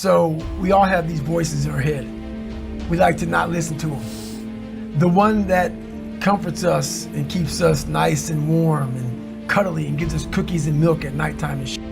So we all have these voices in our head. We like to not listen to them. The one that comforts us and keeps us nice and warm and cuddly and gives us cookies and milk at nighttime and shit.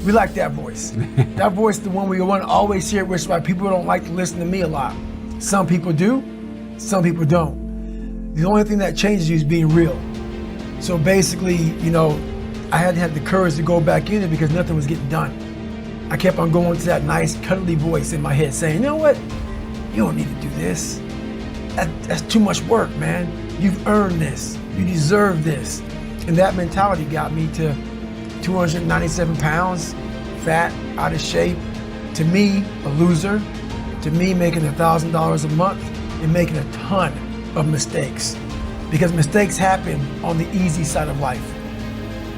We like that voice. That voice, the one we want to always hear, which is why people don't like to listen to me a lot. Some people do, some people don't. The only thing that changes you is being real. So basically, I had to have the courage to go back in it because nothing was getting done. I kept on going to that nice, cuddly voice in my head saying, you know what? You don't need to do this. That's too much work, man. You've earned this. You deserve this. And that mentality got me to 297 pounds, fat, out of shape. To me, a loser. To me, making $1,000 a month and making a ton of mistakes. Because mistakes happen on the easy side of life.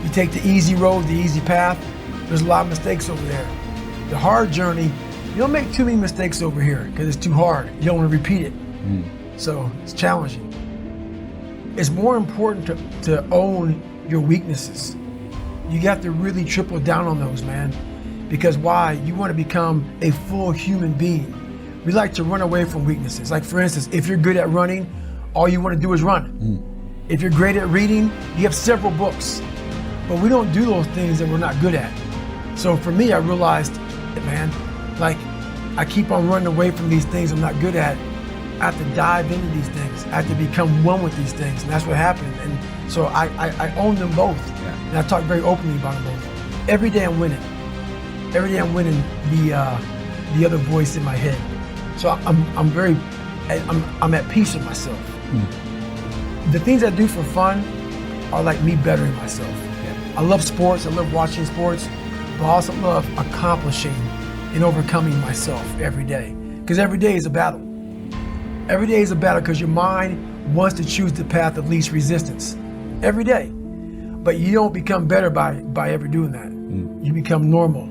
You take the easy road, the easy path, there's a lot of mistakes over there. The hard journey, you don't make too many mistakes over here because it's too hard. You don't want to repeat it. So it's challenging. It's more important to own your weaknesses. You got to really triple down on those, man. Because why? You want to become a full human being. We like to run away from weaknesses. Like for instance, if you're good at running, all you want to do is run. If you're great at reading, you have several books. But we don't do those things that we're not good at. So for me, I realized, man, like I keep on running away from these things I'm not good at. I have to dive into these things. I have to become one with these things. And that's what happened. And so I own them both. Yeah. And I talk very openly about them both. Every day I'm winning. Every day I'm winning the other voice in my head. So I'm at peace with myself. The things I do for fun are like me bettering myself. Yeah. I love sports, I love watching sports, but I also love accomplishing and overcoming myself every day. Because every day is a battle. Every day is a battle because your mind wants to choose the path of least resistance. Every day. But you don't become better by ever doing that. You become normal.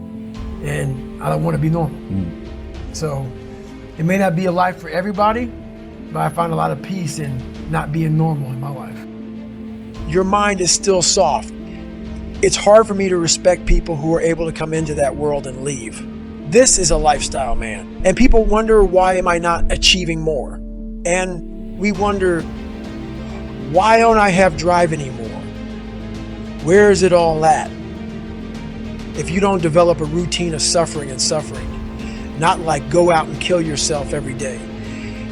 And I don't want to be normal. So it may not be a life for everybody, but I find a lot of peace in not being normal in my life. Your mind is still soft. It's hard for me to respect people who are able to come into that world and leave. This is a lifestyle, man. And people wonder, why am I not achieving more? And we wonder, why don't I have drive anymore? Where is it all at? If you don't develop a routine of suffering, not like go out and kill yourself every day,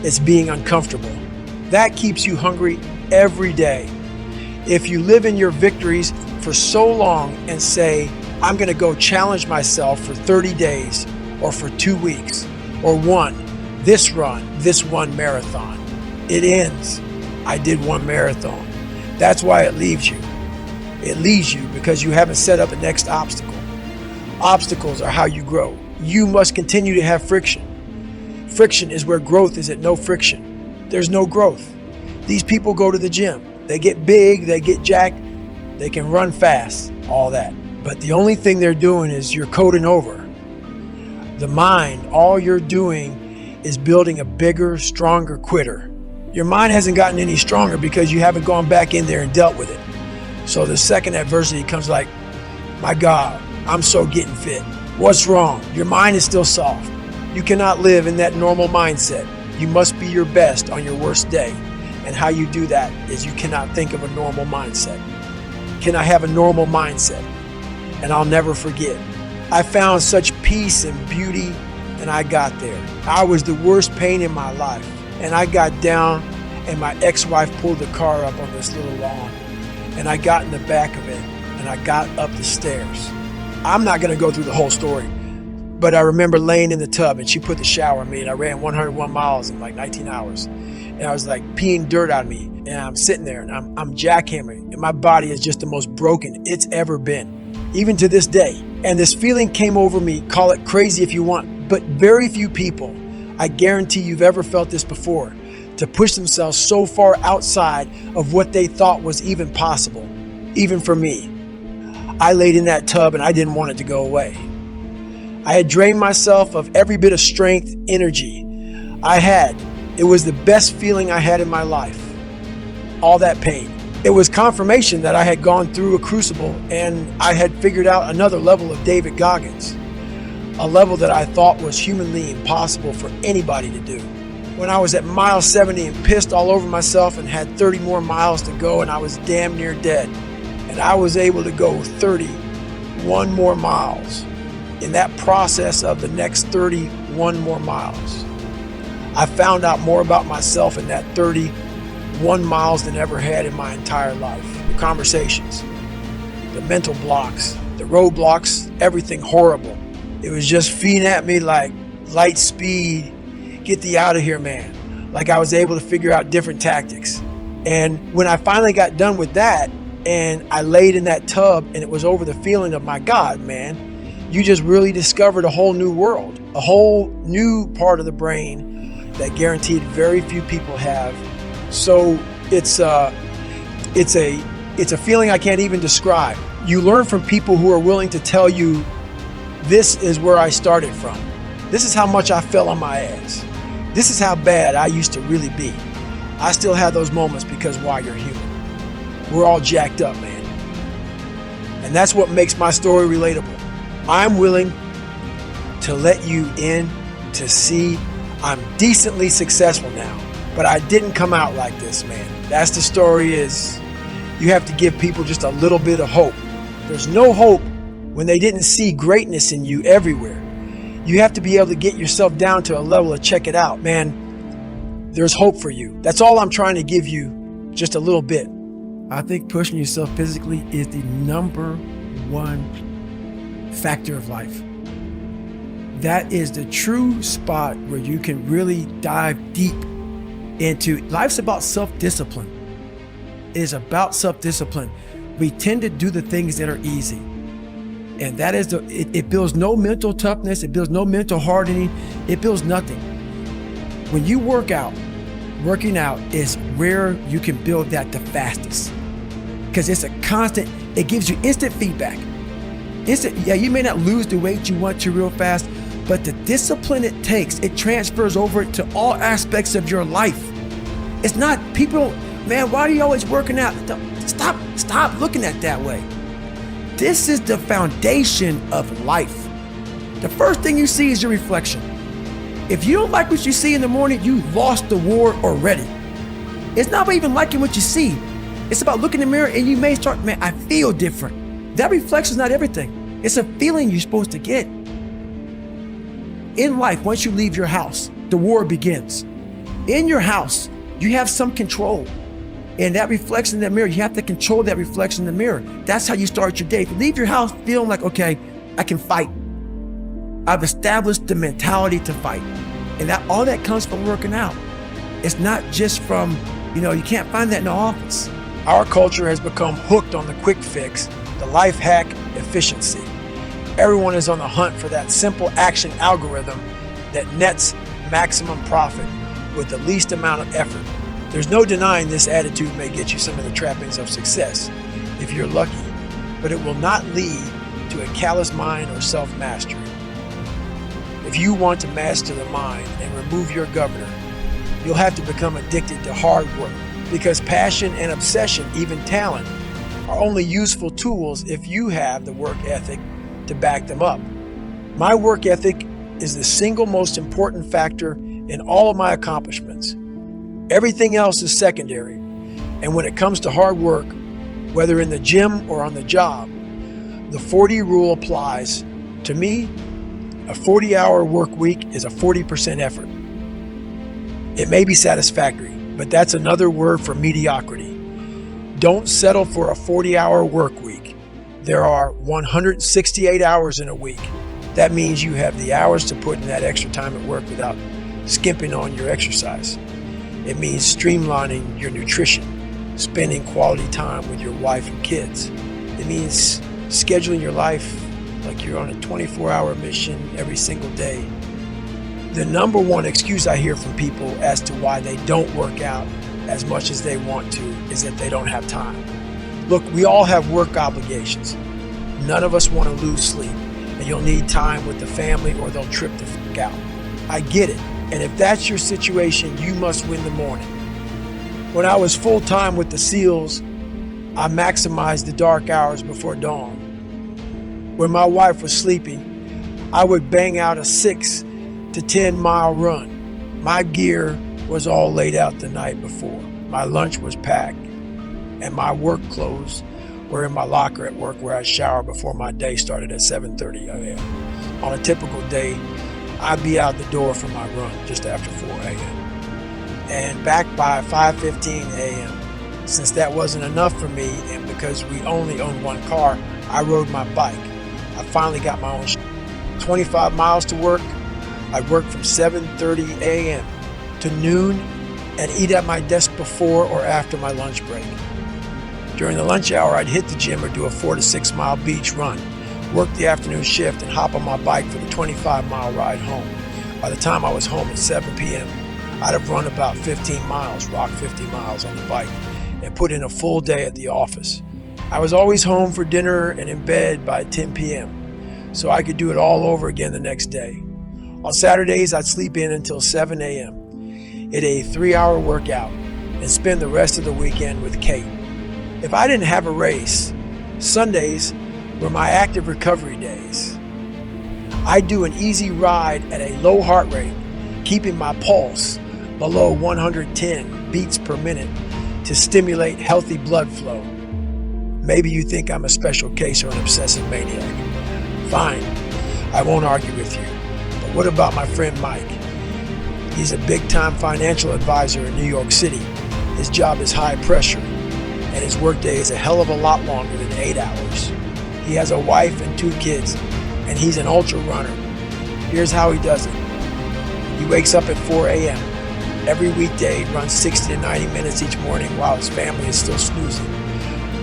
it's being uncomfortable. That keeps you hungry every day. If you live in your victories for so long and say, I'm gonna go challenge myself for 30 days or for 2 weeks or this one marathon. It ends. I did one marathon. That's why it leaves you. It leaves you because you haven't set up a next obstacle. Obstacles are how you grow. You must continue to have friction. Friction is where growth is at no friction. There's no growth. These people go to the gym. They get big, they get jacked, they can run fast, all that. But the only thing they're doing is you're coding over. The mind, all you're doing is building a bigger, stronger quitter. Your mind hasn't gotten any stronger because you haven't gone back in there and dealt with it. So the second adversity comes like, my God, I'm so getting fit. What's wrong? Your mind is still soft. You cannot live in that normal mindset. You must be your best on your worst day. And how you do that is you cannot think of a normal mindset. Can I have a normal mindset? And I'll never forget. I found such peace and beauty, and I got there. I was the worst pain in my life. And I got down, and my ex-wife pulled the car up on this little lawn. And I got in the back of it, and I got up the stairs. I'm not gonna go through the whole story, but I remember laying in the tub and she put the shower on me and I ran 101 miles in like 19 hours. And I was like peeing dirt on me and I'm sitting there and I'm jackhammering and my body is just the most broken it's ever been, even to this day. And this feeling came over me, call it crazy if you want, but very few people, I guarantee you've ever felt this before, to push themselves so far outside of what they thought was even possible, even for me. I laid in that tub and I didn't want it to go away. I had drained myself of every bit of strength, energy I had. It was the best feeling I had in my life. All that pain. It was confirmation that I had gone through a crucible and I had figured out another level of David Goggins. a level that I thought was humanly impossible for anybody to do. When I was at mile 70 and pissed all over myself and had 30 more miles to go and I was damn near dead, and I was able to go 31 more miles. In that process of the next 31 more miles, I found out more about myself in that 31 miles than ever had in my entire life. The conversations, the mental blocks, the roadblocks, everything horrible. It was just feeding at me like light speed, get thee out of here, man. Like I was able to figure out different tactics. And when I finally got done with that and I laid in that tub and it was over the feeling of, my God, man, you just really discovered a whole new world, a whole new part of the brain that guaranteed very few people have. So it's a feeling I can't even describe. You learn from people who are willing to tell you, this is where I started from. This is how much I fell on my ass. This is how bad I used to really be. I still have those moments because why, you're human. We're all jacked up, man. And that's what makes my story relatable. I'm willing to let you in to see I'm decently successful now, but I didn't come out like this, man. That's the story. Is you have to give people just a little bit of hope. There's no hope when they didn't see greatness in you everywhere. You have to be able to get yourself down to a level of check it out, man. There's hope for you. That's all I'm trying to give you, just a little bit. I think pushing yourself physically is the number one factor of life. That is the true spot where you can really dive deep into. Life's about self-discipline. It is about self-discipline. We tend to do the things that are easy. And that is it builds no mental toughness. It builds no mental hardening. It builds nothing. When you work out, working out is where you can build that the fastest. Because it's a constant, it gives you instant feedback. Yeah, you may not lose the weight you want to real fast, but the discipline it takes, it transfers over to all aspects of your life. It's not people, man, why are you always working out? Stop looking at it that way. This is the foundation of life. The first thing you see is your reflection. If you don't like what you see in the morning, you lost the war already. It's not about even liking what you see. It's about looking in the mirror and you may start, man, I feel different. That reflection is not everything. It's a feeling you're supposed to get. In life, once you leave your house, the war begins. In your house, you have some control. And that reflection in that mirror, you have to control that reflection in the mirror. That's how you start your day. If you leave your house feeling like, okay, I can fight. I've established the mentality to fight. And that all that comes from working out. It's not just from, you can't find that in the office. Our culture has become hooked on the quick fix, the life hack, efficiency. Everyone is on the hunt for that simple action algorithm that nets maximum profit with the least amount of effort. There's no denying this attitude may get you some of the trappings of success if you're lucky, but it will not lead to a callous mind or self-mastery. If you want to master the mind and remove your governor, you'll have to become addicted to hard work, because passion and obsession, even talent, are only useful tools if you have the work ethic to back them up. My work ethic is the single most important factor in all of my accomplishments. Everything else is secondary. And when it comes to hard work, whether in the gym or on the job, the 40 rule applies. To me, a 40-hour work week is a 40% effort. It may be satisfactory, but that's another word for mediocrity. Don't settle for a 40-hour work week. There are 168 hours in a week. That means you have the hours to put in that extra time at work without skimping on your exercise. It means streamlining your nutrition, spending quality time with your wife and kids. It means scheduling your life like you're on a 24-hour mission every single day. The number one excuse I hear from people as to why they don't work out as much as they want to is that they don't have time. Look, we all have work obligations. None of us want to lose sleep, and you'll need time with the family or they'll trip the fuck out. I get it. And if that's your situation, you must win the morning. When I was full-time with the SEALs, I maximized the dark hours before dawn. When my wife was sleeping, I would bang out a 6 to 10 mile run. My gear was all laid out the night before. My lunch was packed, and my work clothes were in my locker at work, where I shower before my day started at 7:30 a.m. On a typical day, I'd be out the door for my run just after 4 a.m. and back by 5:15 a.m. Since that wasn't enough for me, and because we only owned one car, I rode my bike. I finally got my own 25 miles to work. I'd work from 7:30 a.m. to noon and eat at my desk before or after my lunch break. During the lunch hour, I'd hit the gym or do a 4 to 6 mile beach run, work the afternoon shift, and hop on my bike for the 25-mile ride home. By the time I was home at 7 p.m., I'd have run about 15 miles, rocked 50 miles on the bike, and put in a full day at the office. I was always home for dinner and in bed by 10 p.m., so I could do it all over again the next day. On Saturdays, I'd sleep in until 7 a.m., hit a 3-hour workout, and spend the rest of the weekend with Kate. If I didn't have a race, Sundays were my active recovery days. I'd do an easy ride at a low heart rate, keeping my pulse below 110 beats per minute to stimulate healthy blood flow. Maybe you think I'm a special case or an obsessive maniac. Fine, I won't argue with you. But what about my friend Mike? He's a big-time financial advisor in New York City. His job is high pressure, and his workday is a hell of a lot longer than 8 hours. He has a wife and 2 kids, and he's an ultra runner. Here's how he does it. He wakes up at 4 a.m. Every weekday, runs 60 to 90 minutes each morning while his family is still snoozing.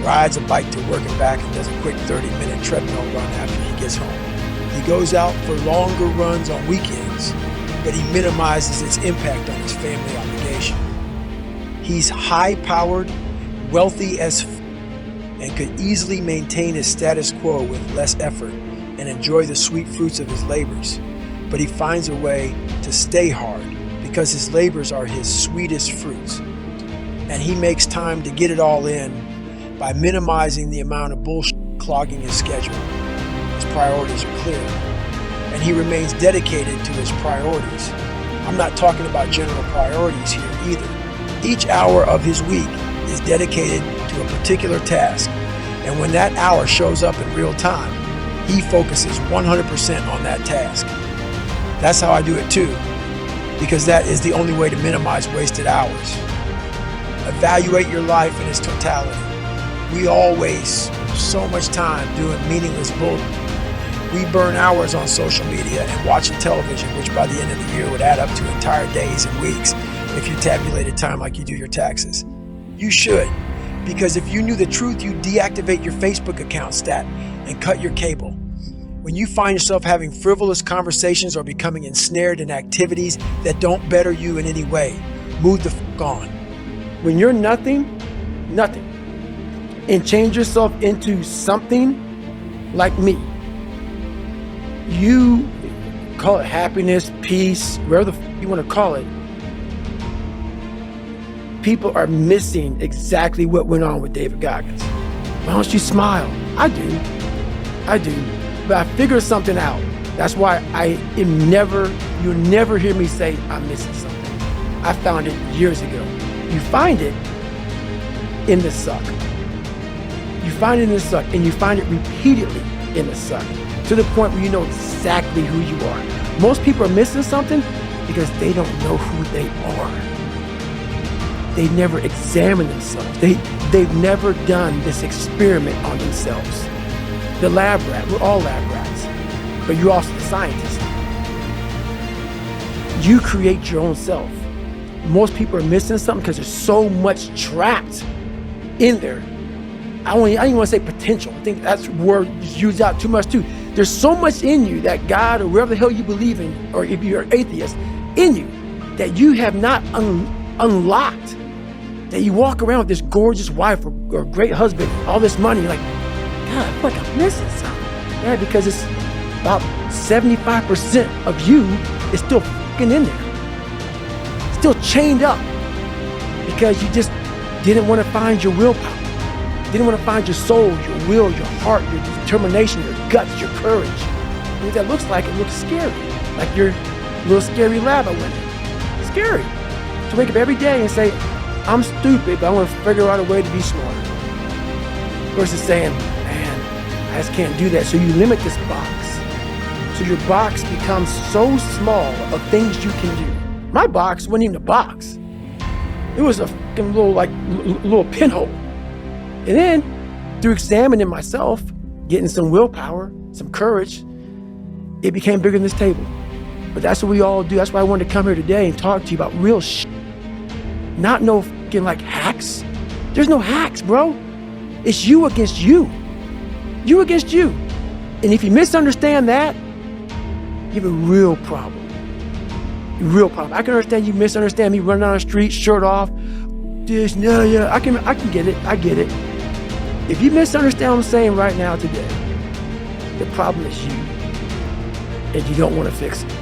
Rides a bike to work and back and does a quick 30-minute treadmill run after he gets home. He goes out for longer runs on weekends, but he minimizes its impact on his family obligation. He's high-powered, wealthy as and could easily maintain his status quo with less effort and enjoy the sweet fruits of his labors. But he finds a way to stay hard because his labors are his sweetest fruits. And he makes time to get it all in by minimizing the amount of bullshit clogging his schedule. His priorities are clear, and he remains dedicated to his priorities. I'm not talking about general priorities here either. Each hour of his week is dedicated to a particular task, and when that hour shows up in real time, he focuses 100% on that task. That's how I do it too, because that is the only way to minimize wasted hours. Evaluate your life in its totality. We all waste so much time doing meaningless bull. We burn hours on social media and watching television, which by the end of the year would add up to entire days and weeks if you tabulated time like you do your taxes. You should, because if you knew the truth, you'd deactivate your Facebook account stat and cut your cable. When you find yourself having frivolous conversations or becoming ensnared in activities that don't better you in any way, move the f*** on. When you're nothing, and change yourself into something like me, you call it happiness, peace, whatever the f*** you want to call it, people are missing exactly what went on with David Goggins. Why don't you smile? I do. But I figured something out. That's why you'll never hear me say I'm missing something. I found it years ago. You find it in the suck. You find it in the suck, and you find it repeatedly in the suck, to the point where you know exactly who you are. Most people are missing something because they don't know who they are. They never examine themselves. They've never done this experiment on themselves. The lab rat, we're all lab rats, but you're also the scientist. You create your own self. Most people are missing something because there's so much trapped in there. I don't even want to say potential. I think that's word used out too much too. There's so much in you that God or wherever the hell you believe in, or if you're an atheist, in you that you have not unlocked. That you walk around with this gorgeous wife or great husband, all this money, you're like, God, I feel like I'm missing something. Yeah, because it's about 75% of you is still fucking in there. Still chained up. Because you just didn't want to find your willpower. Didn't want to find your soul, your will, your heart, your determination, your guts, your courage. what that looks like, it looks scary. Like your little scary lab I went in. Scary. To wake up every day and say, I'm stupid, but I want to figure out a way to be smarter. Versus saying, man, I just can't do that. So you limit this box. So your box becomes so small of things you can do. My box wasn't even a box. It was a fucking little pinhole. And then through examining myself, getting some willpower, some courage, it became bigger than this table. But that's what we all do. That's why I wanted to come here today and talk to you about real shit. Not no fucking like hacks. There's no hacks, bro. It's you against you. You against you. And if you misunderstand that, you have a real problem. A real problem. I can understand you misunderstand me running down the street, shirt off. I can get it. I get it. If you misunderstand what I'm saying right now today, the problem is you. And you don't want to fix it.